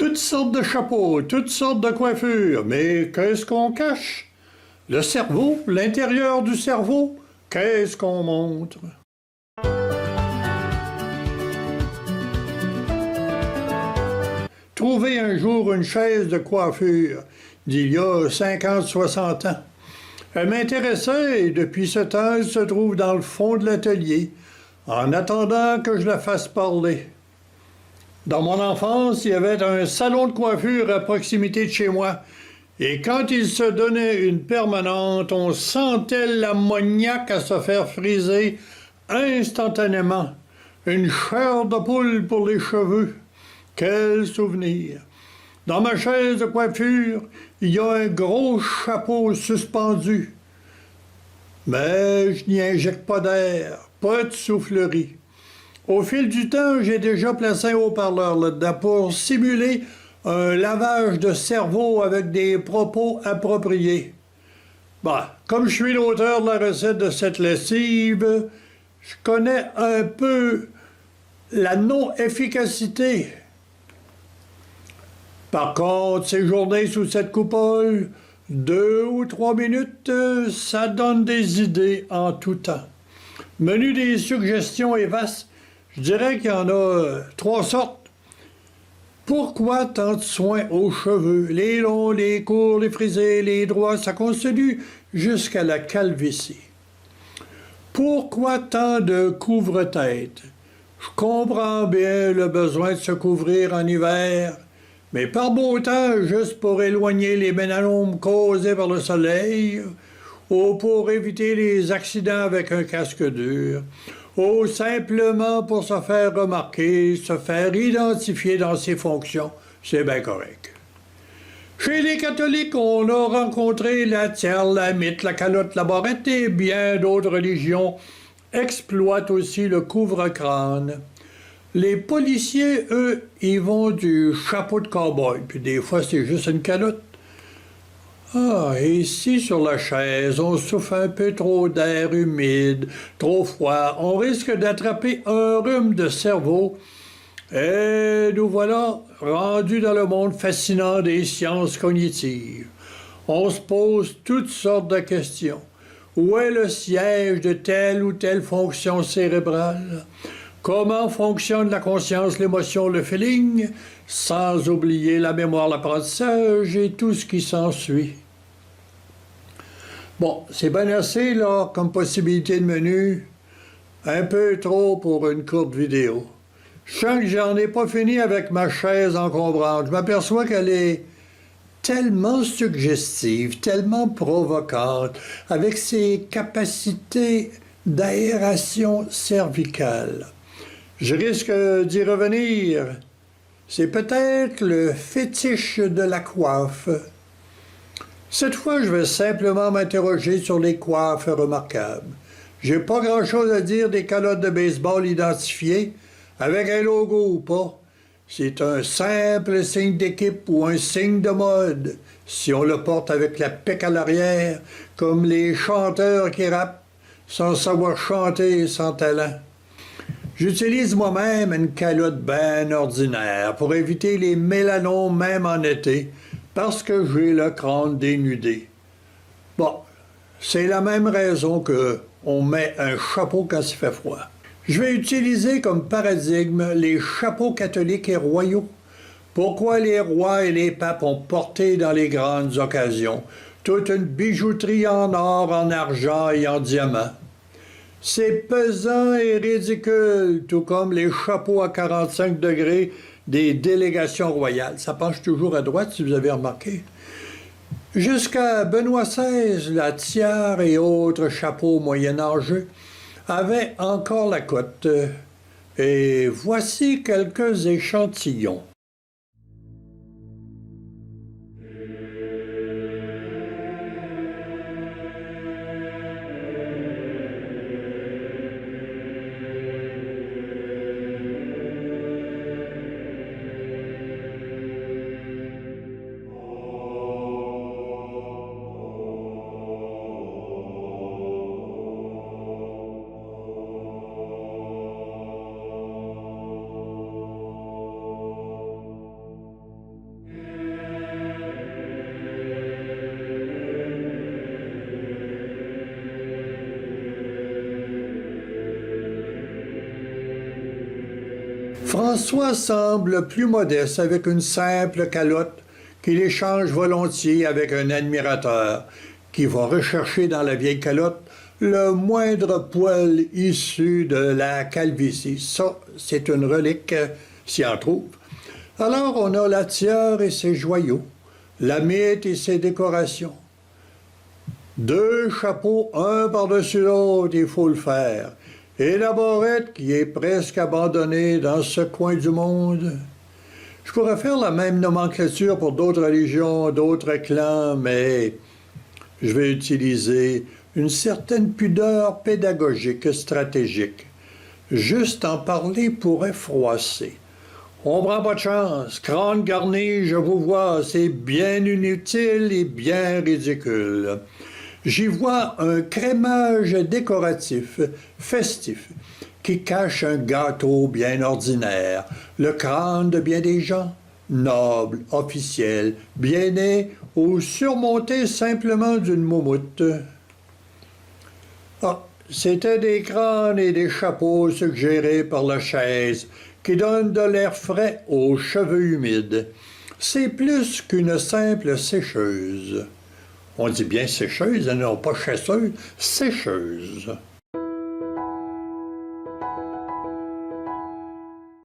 Toutes sortes de chapeaux, toutes sortes de coiffures, mais qu'est-ce qu'on cache? Le cerveau, l'intérieur du cerveau, qu'est-ce qu'on montre? Trouver un jour une chaise de coiffure d'il y a 50, 60 ans. Elle m'intéressait et depuis ce temps, elle se trouve dans le fond de l'atelier, en attendant que je la fasse parler. Dans mon enfance, il y avait un salon de coiffure à proximité de chez moi. Et quand il se donnait une permanente, on sentait l'ammoniaque à se faire friser instantanément. Une chair de poule pour les cheveux. Quel souvenir! Dans ma chaise de coiffure, il y a un gros chapeau suspendu. Mais je n'y injecte pas d'air, pas de soufflerie. Au fil du temps, j'ai déjà placé un haut-parleur là-dedans pour simuler un lavage de cerveau avec des propos appropriés. Comme je suis l'auteur de la recette de cette lessive, je connais un peu la non-efficacité. Par contre, ces journées sous cette coupole, 2 ou 3 minutes, ça donne des idées en tout temps. Menu des suggestions est vaste. Je dirais qu'il y en a 3 sortes. Pourquoi tant de soins aux cheveux? Les longs, les courts, les frisés, les droits, ça continue jusqu'à la calvitie. Pourquoi tant de couvre-tête? Je comprends bien le besoin de se couvrir en hiver, mais par beau temps, juste pour éloigner les ménalomes causés par le soleil, ou pour éviter les accidents avec un casque dur, ou simplement pour se faire remarquer, se faire identifier dans ses fonctions, c'est bien correct. Chez les catholiques, on a rencontré la tielle, la mythe, la calotte, la barrette et bien d'autres religions exploitent aussi le couvre-crâne. Les policiers, eux, ils vont du chapeau de cow-boy, puis des fois c'est juste une calotte. Et ici, sur la chaise, on souffle un peu trop d'air humide, trop froid. On risque d'attraper un rhume de cerveau. Et nous voilà rendus dans le monde fascinant des sciences cognitives. On se pose toutes sortes de questions. Où est le siège de telle ou telle fonction cérébrale? Comment fonctionne la conscience, l'émotion, le feeling, sans oublier la mémoire, l'apprentissage et tout ce qui s'ensuit. C'est bien assez, là, comme possibilité de menu. Un peu trop pour une courte vidéo. Je sens que j'en ai pas fini avec ma chaise encombrante. Je m'aperçois qu'elle est tellement suggestive, tellement provocante, avec ses capacités d'aération cervicale. Je risque d'y revenir. C'est peut-être le fétiche de la coiffe. Cette fois, je vais simplement m'interroger sur les coiffes remarquables. J'ai pas grand-chose à dire des calottes de baseball identifiées, avec un logo ou pas. C'est un simple signe d'équipe ou un signe de mode, si on le porte avec la pique à l'arrière, comme les chanteurs qui rappent, sans savoir chanter et sans talent. J'utilise moi-même une calotte bien ordinaire pour éviter les mélanomes même en été, parce que j'ai le crâne dénudé. C'est la même raison qu'on met un chapeau quand il fait froid. Je vais utiliser comme paradigme les chapeaux catholiques et royaux. Pourquoi les rois et les papes ont porté dans les grandes occasions toute une bijouterie en or, en argent et en diamant? C'est pesant et ridicule, tout comme les chapeaux à 45 degrés des délégations royales. Ça penche toujours à droite, si vous avez remarqué. Jusqu'à Benoît XVI, la tiare et autres chapeaux moyenâgeux avaient encore la cote. Et voici quelques échantillons. François semble plus modeste avec une simple calotte qu'il échange volontiers avec un admirateur qui va rechercher dans la vieille calotte le moindre poil issu de la calvitie. Ça, c'est une relique, s'y en trouve. Alors, on a la tiare et ses joyaux, la mythe et ses décorations. 2 chapeaux, un par-dessus l'autre, il faut le faire. Et la barrette qui est presque abandonnée dans ce coin du monde. Je pourrais faire la même nomenclature pour d'autres religions, d'autres clans, mais je vais utiliser une certaine pudeur pédagogique, stratégique. Juste en parler pourrait froisser. On prend pas de chance. Crâne garni, je vous vois, c'est bien inutile et bien ridicule. J'y vois un crémage décoratif, festif, qui cache un gâteau bien ordinaire, le crâne de bien des gens, nobles, officiels, bien nés ou surmontés simplement d'une moumoute. Ah, c'était des crânes et des chapeaux suggérés par la chaise, qui donnent de l'air frais aux cheveux humides. C'est plus qu'une simple sécheuse. On dit bien sécheuse, non pas chasseuse, sécheuse.